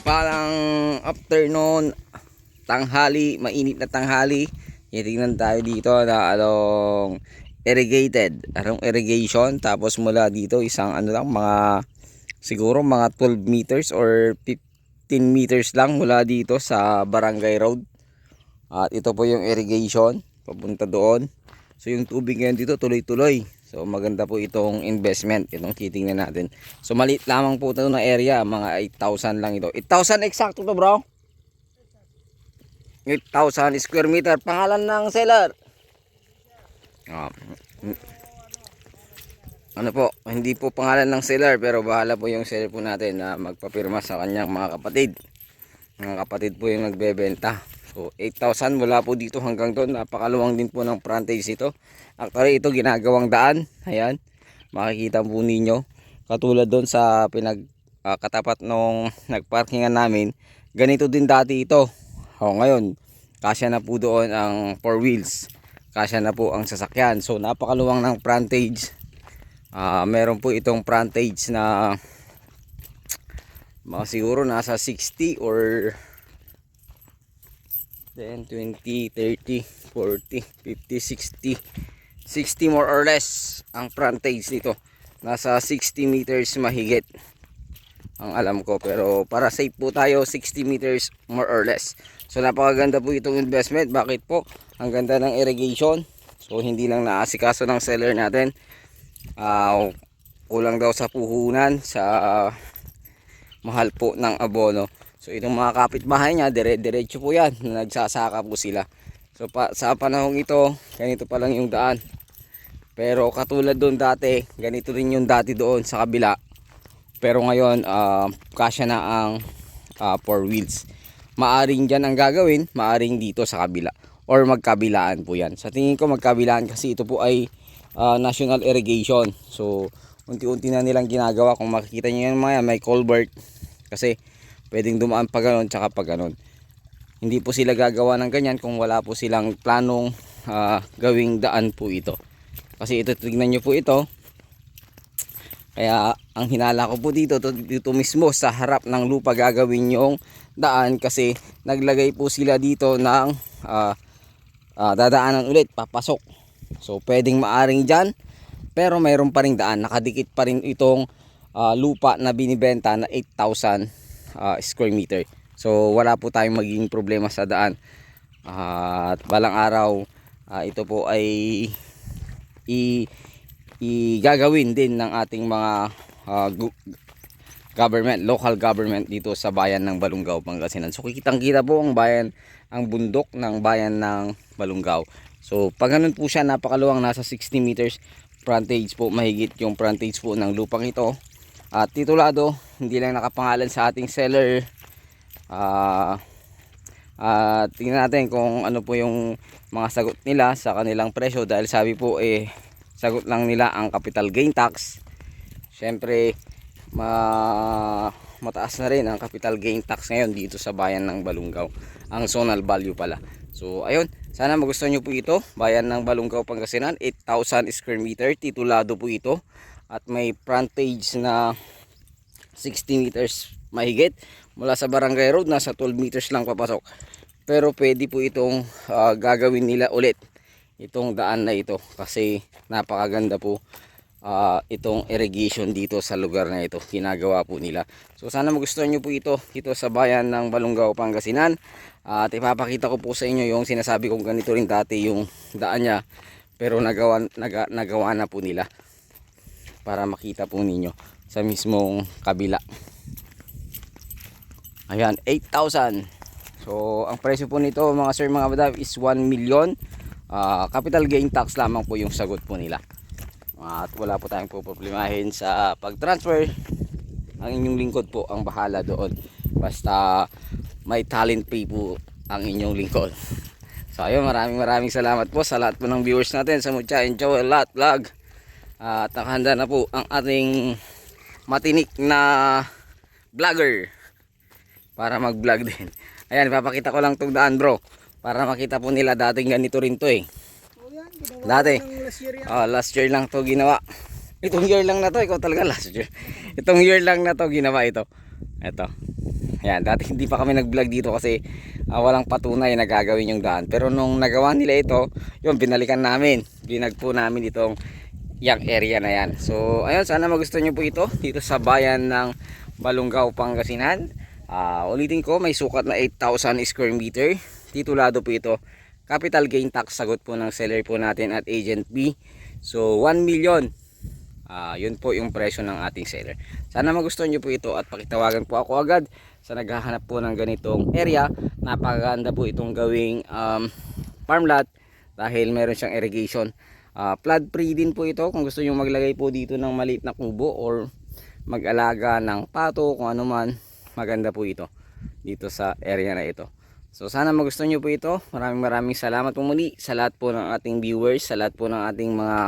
Mapagpalang afternoon, tanghali, mainit na tanghali. Titingnan tayo dito na irrigation. Tapos mula dito isang mga siguro mga 12 meters or 15 meters lang mula dito sa Barangay Road. At ito po yung irrigation papunta doon. So yung tubig ngayon dito tuloy-tuloy. So maganda po itong investment, itong titingnan natin. So maliit lamang po ito na area, mga 8,000 lang ito. 8,000 eksakto to, bro. 8,000 square meter. Pangalan ng seller. Ano po, hindi po pangalan ng seller, pero bahala po yung seller po natin na magpapirma sa kanyang mga kapatid. Mga kapatid po yung nagbebenta. So 8,000 mula po dito hanggang doon. Napakaluwang din po ng frontage ito. Actually ito ginagawang daan. Ayan, makikita po ninyo. Katulad doon sa katapat nung nagparkingan namin, ganito din dati ito. Ngayon kasya na po doon ang 4 wheels, kasya na po ang sasakyan. So napakaluwang ng frontage. Meron po itong frontage na mga siguro nasa 60 or 10, 20, 30, 40, 50, 60 more or less ang frontage nito. Nasa 60 meters mahigit ang alam ko, pero para safe po tayo 60 meters more or less. So napakaganda po itong investment. Bakit po? Ang ganda ng irrigation. So hindi lang naasikaso ng seller natin. Kulang daw sa puhunan, sa mahal po ng abono. So itong mga kapitbahay niya, diretso po yan, nagsasaka po sila. So sa panahong ito, ganito pa lang yung daan. Pero katulad doon dati, ganito rin yung dati doon sa kabila. Pero ngayon, kasya na ang 4 wheels. Maaring dyan ang gagawin, maaring dito sa kabila. Or magkabilaan po yan. Sa tingin ko magkabilaan kasi ito po ay national irrigation. So unti-unti na nilang ginagawa. Kung makikita nyo yan mga may culvert. Kasi pwedeng dumaan pa ganon tsaka pa ganon. Hindi po sila gagawa ng ganyan kung wala po silang planong gawing daan po ito. Kasi ito, tignan nyo po ito. Kaya ang hinala ko po dito mismo sa harap ng lupa gagawin yung daan. Kasi naglagay po sila dito ng dadaanan ulit, papasok. So pwedeng maaring dyan, pero mayroon pa ring daan. Nakadikit pa rin itong lupa na binibenta na 8,000 square meter. So wala po tayong magiging problema sa daan. At balang araw ito po ay gagawin din ng ating mga government, local government dito sa bayan ng Balungaw, Pangasinan. So kitang-kita po ang bayan, ang bundok ng bayan ng Balungaw. So pag ganun po siya, napakaluwang, nasa 60 meters frontage po, mahigit yung frontage po ng lupang ito. At titulado, hindi lang nakapangalan sa ating seller. Tingnan natin kung ano po yung mga sagot nila sa kanilang presyo. Dahil sabi po sagot lang nila ang capital gain tax. Siyempre mataas na rin ang capital gain tax ngayon dito sa bayan ng Balungaw. Ang zonal value pala. So ayun, sana magustuhan nyo po ito. Bayan ng Balungaw, Pangasinan, 8,000 square meter. Titulado po ito. At may frontage na 60 meters mahigit. Mula sa Barangay Road, nasa 12 meters lang papasok. Pero pwede po itong gagawin nila ulit, itong daan na ito. Kasi napakaganda po itong irrigation dito sa lugar na ito. Ginagawa po nila. So sana magustuhan nyo po ito sa bayan ng Balungaw, Pangasinan. At ipapakita ko po sa inyo yung sinasabi kong ganito rin dati yung daan niya. Pero nagawa na po nila. Para makita po ninyo sa mismong kabila. Ayan, 8,000. So ang presyo po nito mga sir, mga madam, is 1 million. Capital gain tax lamang po yung sagot po nila. At wala po tayong poproblemahin sa pag-transfer. Ang inyong lingkod po ang bahala doon. Basta may talent pay po ang inyong lingkod. So ayun, maraming salamat po sa lahat po ng viewers natin sa Mucha Enjoy Lot Vlog. At nakahanda na po ang ating matinik na vlogger para mag vlog din. Ayan, ipapakita ko lang itong daan, bro, para makita po nila. Dating ganito rin to dati. Last year lang to ginawa. Itong year lang na to, ikaw talaga last year. Itong year lang na to ginawa ito. Ito. Ayan, dati hindi pa kami nag-vlog dito kasi walang patunay na gagawin yung daan. Pero nung nagawa nila ito, yun, binalikan namin. Binag po namin itong yung area na yan. So, ayun, sana magustuhan nyo po ito dito sa bayan ng Balungaw, Pangasinan. Ulitin ko, may sukat na 8,000 square meter. Titulado po ito. Capital gain tax sagot po ng seller po natin at agent B. So, 1 million. Yun po yung presyo ng ating seller. Sana magustuhan nyo po ito at pakitawagan po ako agad sa naghahanap po ng ganitong area. Napakaganda po itong gawing farm lot dahil meron siyang irrigation. Flood free din po ito kung gusto nyo maglagay po dito ng maliit na kubo or mag-alaga ng pato, kung ano man, maganda po ito dito sa area na ito. So sana magustuhan nyo po ito. Maraming salamat po muli sa lahat po ng ating viewers, sa lahat po ng ating mga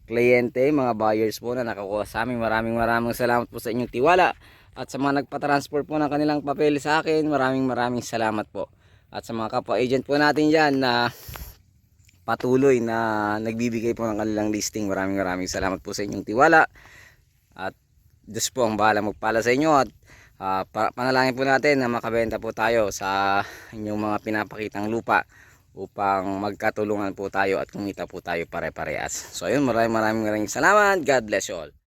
kliyente, mga buyers po na nakakuha sa amin. Maraming salamat po sa inyong tiwala. At sa mga nagpa-transport po ng kanilang papel sa akin, maraming salamat po. At sa mga kapwa agent po natin dyan na patuloy na nagbibigay po ng kanilang listing, maraming salamat po sa inyong tiwala. At Diyos po ang bahala magpala sa inyo at panalangin po natin na makabenta po tayo sa inyong mga pinapakitang lupa upang magkatulungan po tayo at kumita po tayo pare-parehas. So ayun, maraming salamat. God bless you all.